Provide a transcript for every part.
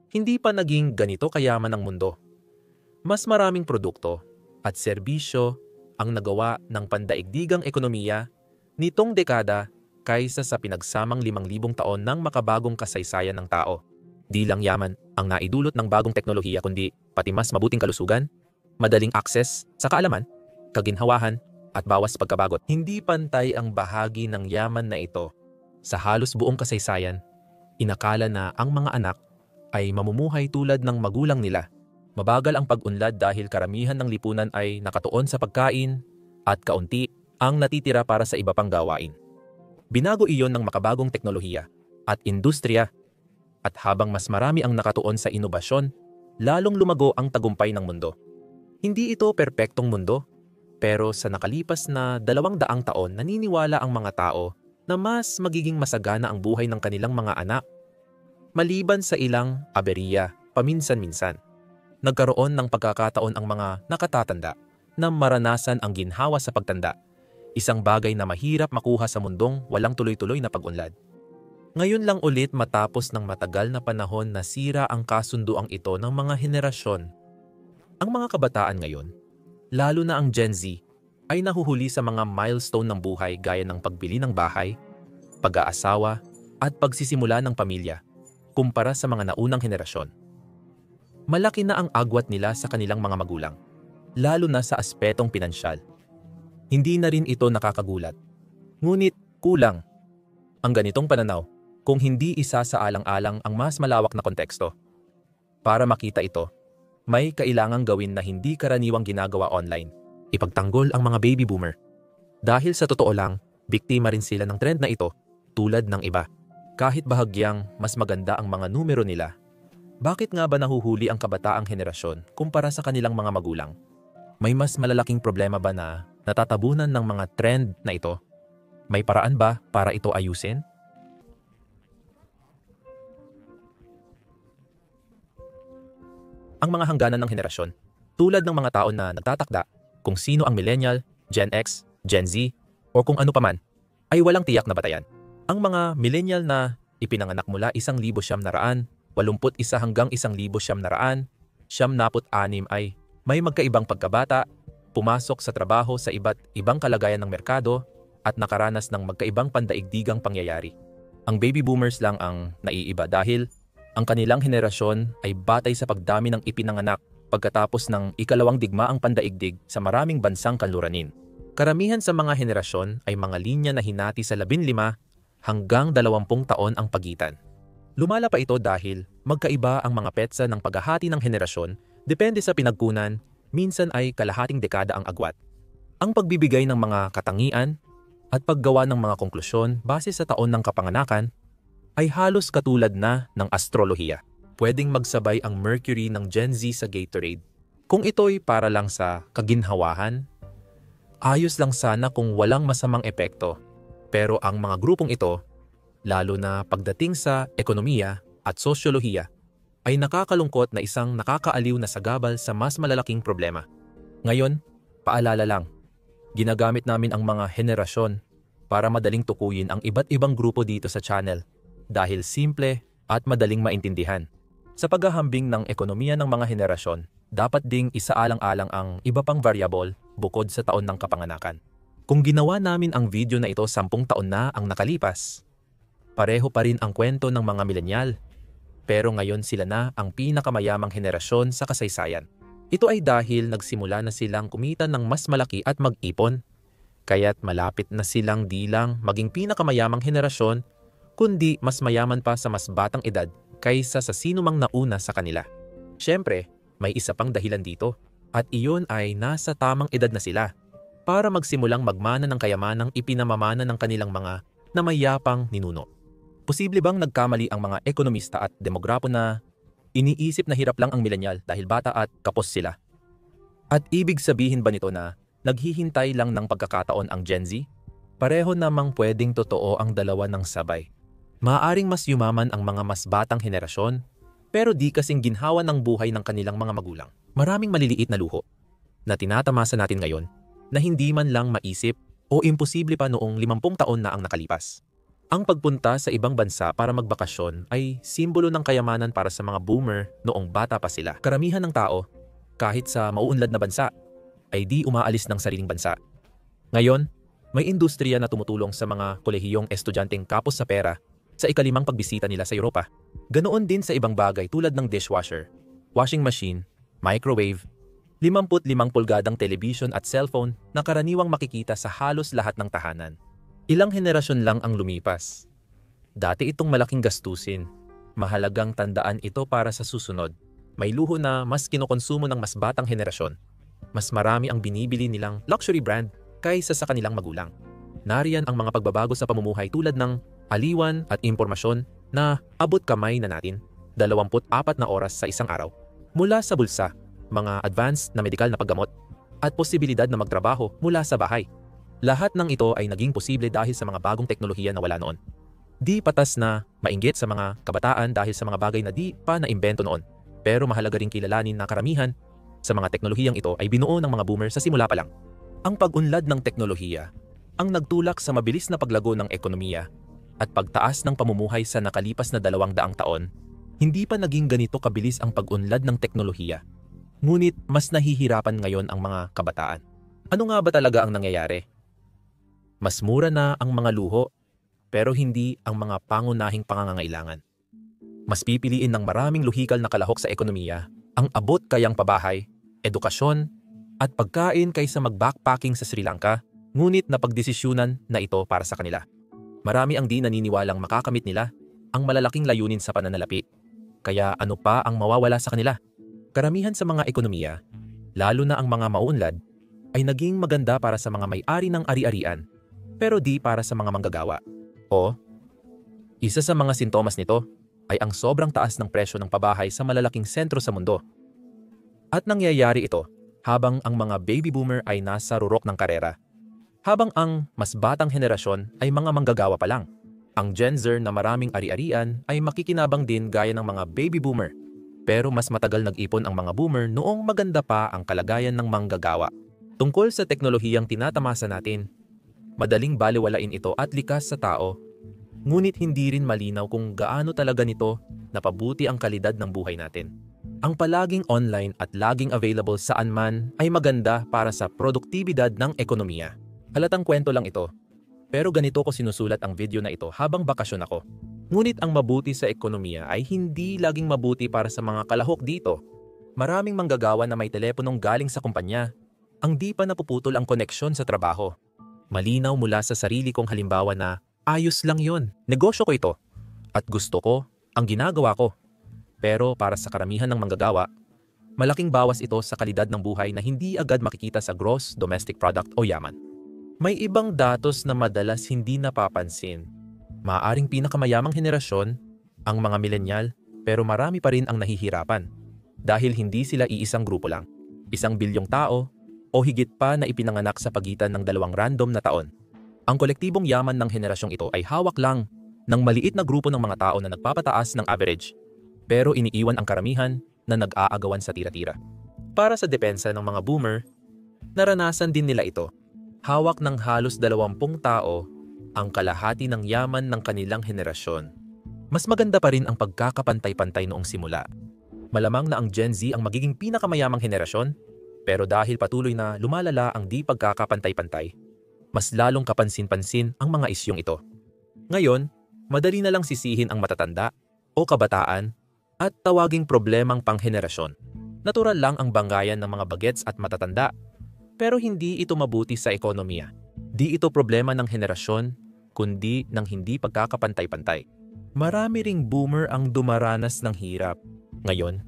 hindi pa naging ganito kayaman ang mundo. Mas maraming produkto at serbisyo ang nagawa ng pandaigdigang ekonomiya nitong dekada kaysa sa pinagsamang 5,000 taon ng makabagong kasaysayan ng tao. Di lang yaman ang naidulot ng bagong teknolohiya kundi pati mas mabuting kalusugan, madaling akses sa kaalaman, kaginhawahan at bawas pagkabagot. Hindi pantay ang bahagi ng yaman na ito. Sa halos buong kasaysayan, inakala na ang mga anak ay mamumuhay tulad ng magulang nila. Mabagal ang pag-unlad dahil karamihan ng lipunan ay nakatuon sa pagkain at kaunti ang natitira para sa iba pang gawain. Binago iyon ng makabagong teknolohiya at industriya at habang mas marami ang nakatuon sa inobasyon, lalong lumago ang tagumpay ng mundo. Hindi ito perpektong mundo, pero sa nakalipas na 200 taon naniniwala ang mga tao na mas magiging masagana ang buhay ng kanilang mga anak. Maliban sa ilang aberya, paminsan-minsan, nagkaroon ng pagkakataon ang mga nakatatanda na maranasan ang ginhawa sa pagtanda, isang bagay na mahirap makuha sa mundong walang tuloy-tuloy na pag-unlad. Ngayon lang ulit matapos ng matagal na panahon na sira ang kasunduang ito ng mga henerasyon. Ang mga kabataan ngayon, lalo na ang Gen Z, ay nahuhuli sa mga milestone ng buhay gaya ng pagbili ng bahay, pag-aasawa, at pagsisimula ng pamilya, kumpara sa mga naunang henerasyon. Malaki na ang agwat nila sa kanilang mga magulang, lalo na sa aspetong pinansyal. Hindi na rin ito nakakagulat. Ngunit kulang ang ganitong pananaw kung hindi isa sa alang-alang ang mas malawak na konteksto. Para makita ito, may kailangang gawin na hindi karaniwang ginagawa online. Ipagtanggol ang mga baby boomer. Dahil sa totoo lang, biktima rin sila ng trend na ito tulad ng iba. Kahit bahagyang mas maganda ang mga numero nila, bakit nga ba nahuhuli ang kabataang henerasyon kumpara sa kanilang mga magulang? May mas malalaking problema ba na natatabunan ng mga trend na ito? May paraan ba para ito ayusin? Ang mga hangganan ng henerasyon, tulad ng mga tao na nagtatakda kung sino ang millennial, Gen X, Gen Z, o kung ano paman, ay walang tiyak na batayan. Ang mga millennial na ipinanganak mula 1,981 hanggang 1,900, 76 ay may magkaibang pagkabata, pumasok sa trabaho sa iba't ibang kalagayan ng merkado, at nakaranas ng magkaibang pandaigdigang pangyayari. Ang baby boomers lang ang naiiba dahil ang kanilang henerasyon ay batay sa pagdami ng ipinanganak pagkatapos ng ikalawang digmaang pandaigdig sa maraming bansang kanluranin. Karamihan sa mga henerasyon ay mga linya na hinati sa 15 hanggang 20 taon ang pagitan. Lumala pa ito dahil magkaiba ang mga petsa ng paghahati ng henerasyon depende sa pinagkunan, minsan ay kalahating dekada ang agwat. Ang pagbibigay ng mga katangian at paggawa ng mga konklusyon base sa taon ng kapanganakan ay halos katulad na ng astrolohiya. Pwedeng magsabay ang Mercury ng Gen Z sa Gatorade. Kung ito'y para lang sa kaginhawahan, ayos lang sana kung walang masamang epekto. Pero ang mga grupong ito, lalo na pagdating sa ekonomiya at sosyolohiya, ay nakakalungkot na isang nakakaaliw na sagabal sa mas malalaking problema. Ngayon, paalala lang, ginagamit namin ang mga henerasyon para madaling tukuyin ang iba't ibang grupo dito sa channel dahil simple at madaling maintindihan. Sa paghahambing ng ekonomiya ng mga henerasyon, dapat ding isaalang-alang ang iba pang variable bukod sa taon ng kapanganakan. Kung ginawa namin ang video na ito 10 taon na ang nakalipas, pareho pa rin ang kwento ng mga milenyal. Pero ngayon sila na ang pinakamayamang henerasyon sa kasaysayan. Ito ay dahil nagsimula na silang kumita ng mas malaki at mag-ipon. Kaya't malapit na silang di lang maging pinakamayamang henerasyon, kundi mas mayaman pa sa mas batang edad kaysa sa sinumang nauna sa kanila. Siyempre, may isa pang dahilan dito, at iyon ay nasa tamang edad na sila para magsimulang magmana ng kayamanang ipinamamana ng kanilang mga namayapang ninuno. Posible bang nagkamali ang mga ekonomista at demograpo na iniisip na hirap lang ang milenyal dahil bata at kapos sila? At ibig sabihin ba nito na naghihintay lang ng pagkakataon ang Gen Z? Pareho namang pwedeng totoo ang dalawa ng sabay. Maaaring mas yumaman ang mga mas batang henerasyon, pero di kasing ginhawa ng buhay ng kanilang mga magulang. Maraming maliliit na luho na tinatamasa natin ngayon na hindi man lang maisip o imposible pa noong 50 taon na ang nakalipas. Ang pagpunta sa ibang bansa para magbakasyon ay simbolo ng kayamanan para sa mga boomer noong bata pa sila. Karamihan ng tao, kahit sa mauunlad na bansa, ay di umaalis ng sariling bansa. Ngayon, may industriya na tumutulong sa mga kolehiyong estudyanteng kapos sa pera sa ikalimang pagbisita nila sa Europa. Ganoon din sa ibang bagay tulad ng dishwasher, washing machine, microwave, 55 pulgadang television at cellphone na karaniwang makikita sa halos lahat ng tahanan. Ilang henerasyon lang ang lumipas. Dati itong malaking gastusin. Mahalagang tandaan ito para sa susunod. May luho na mas kinokonsumo ng mas batang henerasyon. Mas marami ang binibili nilang luxury brand kaysa sa kanilang magulang. Nariyan ang mga pagbabago sa pamumuhay tulad ng aliwan at impormasyon na abot kamay na natin 24 na oras sa isang araw. Mula sa bulsa, mga advanced na medikal na paggamot, at posibilidad na magtrabaho mula sa bahay. Lahat ng ito ay naging posible dahil sa mga bagong teknolohiya na wala noon. Di patas na mainggit sa mga kabataan dahil sa mga bagay na di pa naimbento noon. Pero mahalaga ring kilalanin na karamihan sa mga teknolohiyang ito ay binuo ng mga boomer sa simula pa lang. Ang pag-unlad ng teknolohiya ang nagtulak sa mabilis na paglago ng ekonomiya at pagtaas ng pamumuhay sa nakalipas na 200 taon. Hindi pa naging ganito kabilis ang pag-unlad ng teknolohiya. Ngunit mas nahihirapan ngayon ang mga kabataan. Ano nga ba talaga ang nangyayari? Mas mura na ang mga luho, pero hindi ang mga pangunahing pangangailangan. Mas pipiliin ng maraming luhikal na kalahok sa ekonomiya ang abot kayang pabahay, edukasyon, at pagkain kaysa mag-backpacking sa Sri Lanka, ngunit napagdesisyunan na ito para sa kanila. Marami ang di naniniwalang makakamit nila ang malalaking layunin sa pananalapi. Kaya ano pa ang mawawala sa kanila? Karamihan sa mga ekonomiya, lalo na ang mga mauunlad, ay naging maganda para sa mga may-ari ng ari-arian, pero di para sa mga manggagawa. O, isa sa mga sintomas nito ay ang sobrang taas ng presyo ng pabahay sa malalaking sentro sa mundo. At nangyayari ito habang ang mga baby boomer ay nasa rurok ng karera. Habang ang mas batang henerasyon ay mga manggagawa pa lang. Ang Gen Z na maraming ari-arian ay makikinabang din gaya ng mga baby boomer. Pero mas matagal nag-ipon ang mga boomer noong maganda pa ang kalagayan ng manggagawa. Tungkol sa teknolohiyang tinatamasa natin, madaling balewalain ito at likas sa tao, ngunit hindi rin malinaw kung gaano talaga nito napabuti ang kalidad ng buhay natin. Ang palaging online at laging available saan man ay maganda para sa produktibidad ng ekonomiya. Halatang kwento lang ito, pero ganito ko sinusulat ang video na ito habang bakasyon ako. Ngunit ang mabuti sa ekonomiya ay hindi laging mabuti para sa mga kalahok dito. Maraming manggagawa na may teleponong galing sa kumpanya, ang di pa napuputol ang koneksyon sa trabaho. Malinaw mula sa sarili kong halimbawa na ayos lang yon. Negosyo ko ito at gusto ko ang ginagawa ko. Pero para sa karamihan ng manggagawa, malaking bawas ito sa kalidad ng buhay na hindi agad makikita sa gross domestic product o yaman. May ibang datos na madalas hindi napapansin. Maaaring pinakamayamang henerasyon ang mga millennial, pero marami pa rin ang nahihirapan dahil hindi sila iisang grupo lang. 1 bilyong tao o higit pa na ipinanganak sa pagitan ng 2 random na taon. Ang kolektibong yaman ng henerasyong ito ay hawak lang ng maliit na grupo ng mga tao na nagpapataas ng average, pero iniiwan ang karamihan na nag-aagawan sa tira-tira. Para sa depensa ng mga boomer, naranasan din nila ito. Hawak ng halos 20 tao ang kalahati ng yaman ng kanilang henerasyon. Mas maganda pa rin ang pagkakapantay-pantay noong simula. Malamang na ang Gen Z ang magiging pinakamayamang henerasyon, pero dahil patuloy na lumalala ang di pagkakapantay-pantay, mas lalong kapansin-pansin ang mga isyong ito. Ngayon, madali na lang sisihin ang matatanda o kabataan at tawaging problemang panghenerasyon. Natural lang ang banggayan ng mga bagets at matatanda, pero hindi ito mabuti sa ekonomiya. Di ito problema ng henerasyon, kundi ng hindi pagkakapantay-pantay. Marami ring boomer ang dumaranas ng hirap. Ngayon,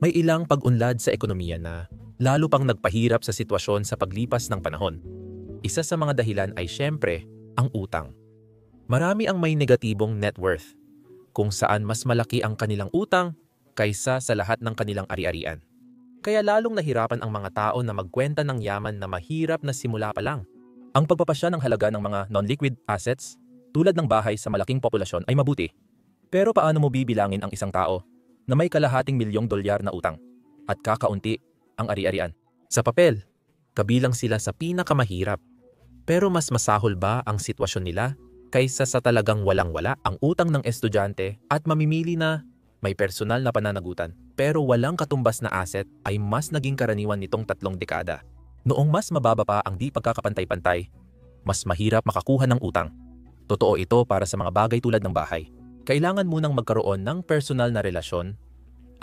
may ilang pag-unlad sa ekonomiya na lalo pang nagpahirap sa sitwasyon sa paglipas ng panahon. Isa sa mga dahilan ay syempre ang utang. Marami ang may negatibong net worth, kung saan mas malaki ang kanilang utang kaysa sa lahat ng kanilang ari-arian. Kaya lalong nahirapan ang mga tao na magkwenta ng yaman na mahirap na simula pa lang. Ang pagpapasya ng halaga ng mga non-liquid assets tulad ng bahay sa malaking populasyon ay mabuti. Pero paano mo bibilangin ang isang tao na may kalahating $1 milyong na utang at kakaunti ang ari-arian? Sa papel, kabilang sila sa pinakamahirap. Pero mas masahol ba ang sitwasyon nila kaysa sa talagang walang-wala ang utang ng estudyante at mamimili na may personal na pananagutan pero walang katumbas na asset ay mas naging karaniwan nitong 3 dekada. Noong mas mababa pa ang di pagkakapantay-pantay, mas mahirap makakuha ng utang. Totoo ito para sa mga bagay tulad ng bahay. Kailangan munang magkaroon ng personal na relasyon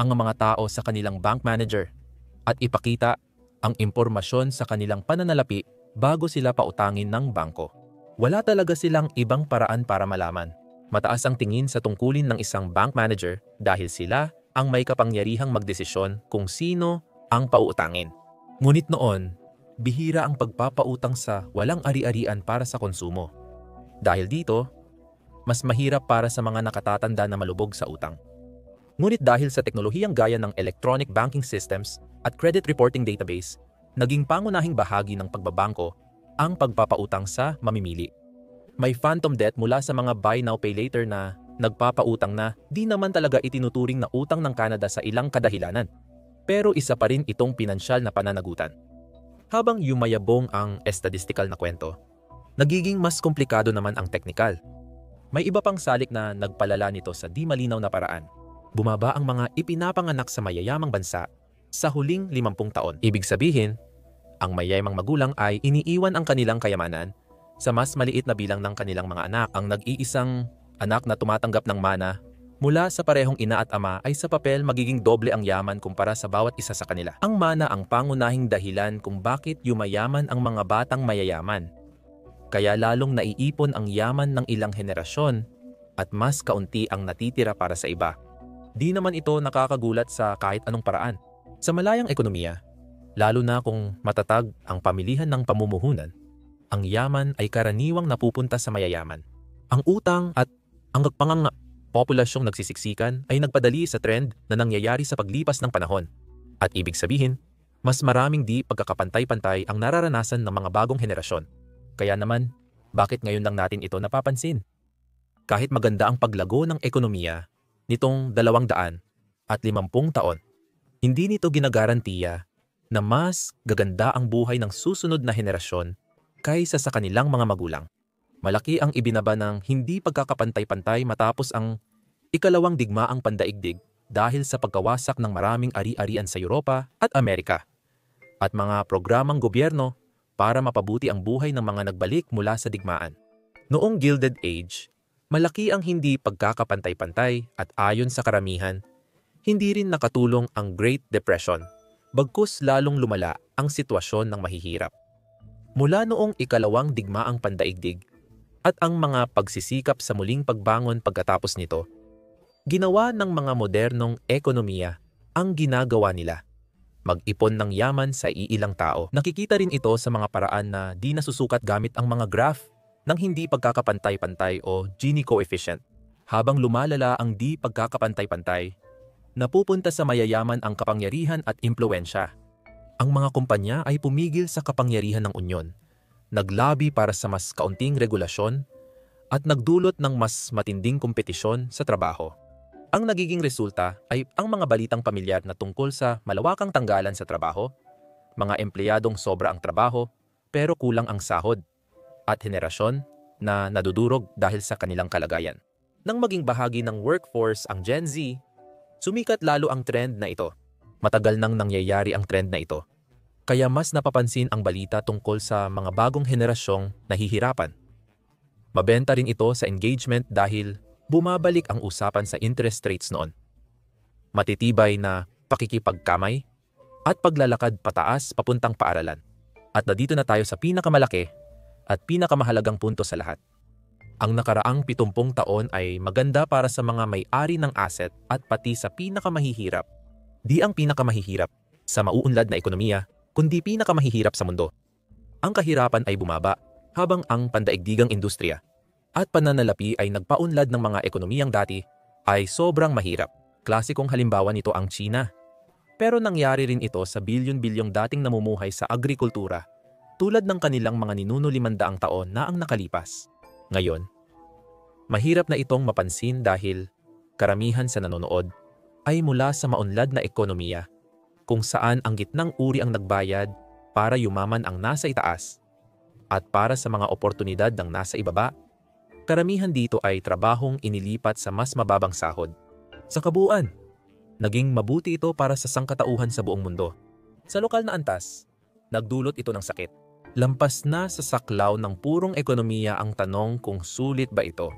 ang mga tao sa kanilang bank manager at ipakita ang impormasyon sa kanilang pananalapi bago sila pautangin ng bangko. Wala talaga silang ibang paraan para malaman. Mataas ang tingin sa tungkulin ng isang bank manager dahil sila ang may kapangyarihang magdesisyon kung sino ang pauutangin. Ngunit noon, bihira ang pagpapautang sa walang ari-arian para sa konsumo. Dahil dito, mas mahirap para sa mga nakatatanda na malubog sa utang. Ngunit dahil sa teknolohiyang gaya ng electronic banking systems at credit reporting database, naging pangunahing bahagi ng pagbabangko ang pagpapautang sa mamimili. May phantom debt mula sa mga buy now pay later na nagpapautang na di naman talaga itinuturing na utang ng Canada sa ilang kadahilanan. Pero isa pa rin itong pinansyal na pananagutan. Habang yumayabong ang estadistikal na kwento, nagiging mas komplikado naman ang teknikal. May iba pang salik na nagpalala nito sa di malinaw na paraan. Bumaba ang mga ipinapanganak sa mayayamang bansa sa huling 50 taon. Ibig sabihin, ang mayayamang magulang ay iniiwan ang kanilang kayamanan sa mas maliit na bilang ng kanilang mga anak. Ang nag-iisang anak na tumatanggap ng mana mula sa parehong ina at ama ay sa papel magiging doble ang yaman kumpara sa bawat isa sa kanila. Ang mana ang pangunahing dahilan kung bakit yumayaman ang mga batang mayayaman. Kaya lalong naiipon ang yaman ng ilang henerasyon at mas kaunti ang natitira para sa iba. Di naman ito nakakagulat sa kahit anong paraan. Sa malayang ekonomiya, lalo na kung matatag ang pamilihan ng pamumuhunan, ang yaman ay karaniwang napupunta sa mayayaman. Ang utang at ang populasyong nagsisiksikan ay nagpadali sa trend na nangyayari sa paglipas ng panahon. At ibig sabihin, mas maraming di pagkakapantay-pantay ang nararanasan ng mga bagong henerasyon. Kaya naman, bakit ngayon lang natin ito napapansin? Kahit maganda ang paglago ng ekonomiya nitong 250 taon, hindi nito ginagarantiya na mas gaganda ang buhay ng susunod na henerasyon kaysa sa kanilang mga magulang. Malaki ang ibinaba ng hindi pagkakapantay-pantay matapos ang ikalawang digmaang pandaigdig dahil sa pagkawasak ng maraming ari-arian sa Europa at Amerika at mga programang gobyerno para mapabuti ang buhay ng mga nagbalik mula sa digmaan. Noong Gilded Age, malaki ang hindi pagkakapantay-pantay at ayon sa karamihan, hindi rin nakatulong ang Great Depression, bagkus lalong lumala ang sitwasyon ng mahihirap. Mula noong ikalawang digmaang pandaigdig at ang mga pagsisikap sa muling pagbangon pagkatapos nito, ginawa ng mga modernong ekonomiya ang ginagawa nila. Mag-ipon ng yaman sa iilang tao. Nakikita rin ito sa mga paraan na di nasusukat gamit ang mga graph ng hindi pagkakapantay-pantay o Gini coefficient. Habang lumalala ang di pagkakapantay-pantay, napupunta sa mayayaman ang kapangyarihan at impluwensya. Ang mga kumpanya ay pumigil sa kapangyarihan ng unyon, naglabi para sa mas kaunting regulasyon, at nagdulot ng mas matinding kompetisyon sa trabaho. Ang nagiging resulta ay ang mga balitang pamilyar na tungkol sa malawakang tanggalan sa trabaho, mga empleyadong sobra ang trabaho pero kulang ang sahod, at henerasyon na nadudurog dahil sa kanilang kalagayan. Nang maging bahagi ng workforce ang Gen Z, sumikat lalo ang trend na ito. Matagal nang nangyayari ang trend na ito. Kaya mas napapansin ang balita tungkol sa mga bagong henerasyong nahihirapan. Mabenta rin ito sa engagement dahil bumabalik ang usapan sa interest rates noon. Matitibay na pakikipagkamay at paglalakad pataas papuntang paaralan. At dito na tayo sa pinakamalaki at pinakamahalagang punto sa lahat. Ang nakaraang 70 taon ay maganda para sa mga may-ari ng asset at pati sa pinakamahihirap. Di ang pinakamahihirap sa mauunlad na ekonomiya, kundi pinakamahihirap sa mundo. Ang kahirapan ay bumaba habang ang pandaigdigang industriya at pananalapi ay nagpaunlad ng mga ekonomiyang dati ay sobrang mahirap. Klasikong halimbawa nito ang China. Pero nangyari rin ito sa bilyon-bilyong dating namumuhay sa agrikultura tulad ng kanilang mga ninuno 500 taon na ang nakalipas. Ngayon, mahirap na itong mapansin dahil karamihan sa nanonood ay mula sa maunlad na ekonomiya kung saan ang gitnang uri ang nagbayad para yumaman ang nasa itaas at para sa mga oportunidad ng nasa ibaba Karamihan dito ay trabahong inilipat sa mas mababang sahod. Sa kabuuan, naging mabuti ito para sa sangkatauhan sa buong mundo. Sa lokal na antas, nagdulot ito ng sakit. Lampas na sa saklaw ng purong ekonomiya ang tanong kung sulit ba ito.